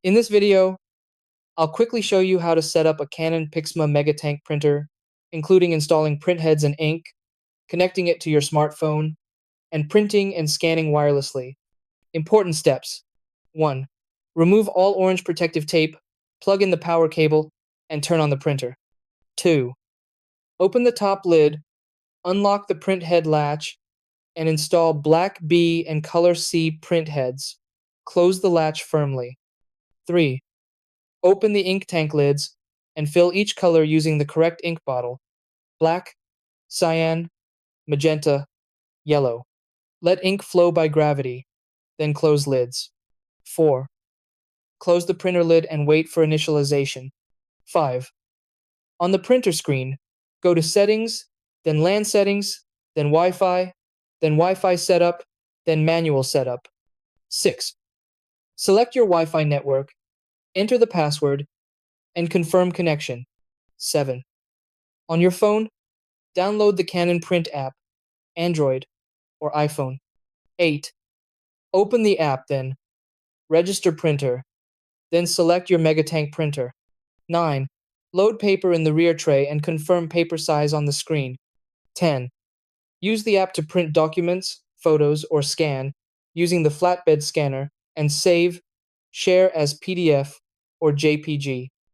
In this video, I'll quickly show you how to set up a Canon PIXMA MegaTank printer, including installing print heads and ink, connecting it to your smartphone, and printing and scanning wirelessly. Important steps. 1. Remove all orange protective tape, plug in the power cable, and turn on the printer. 2. Open the top lid, unlock the print head latch, and install black B and color C print heads. Close the latch firmly. 3. Open the ink tank lids and fill each color using the correct ink bottle: black, cyan, magenta, yellow. Let ink flow by gravity, then close lids. 4. Close the printer lid and wait for initialization. 5. On the printer screen, go to Settings, then LAN Settings, then Wi-Fi, then Wi-Fi Setup, then Manual Setup. 6. Select your Wi-Fi network, enter the password, and confirm connection. 7. On your phone, download the Canon Print app, Android or iPhone. 8. Open the app, then register printer, then select your MegaTank printer. 9. Load paper in the rear tray and confirm paper size on the screen. 10. Use the app to print documents, photos, or scan using the flatbed scanner and save, share as PDF or JPG.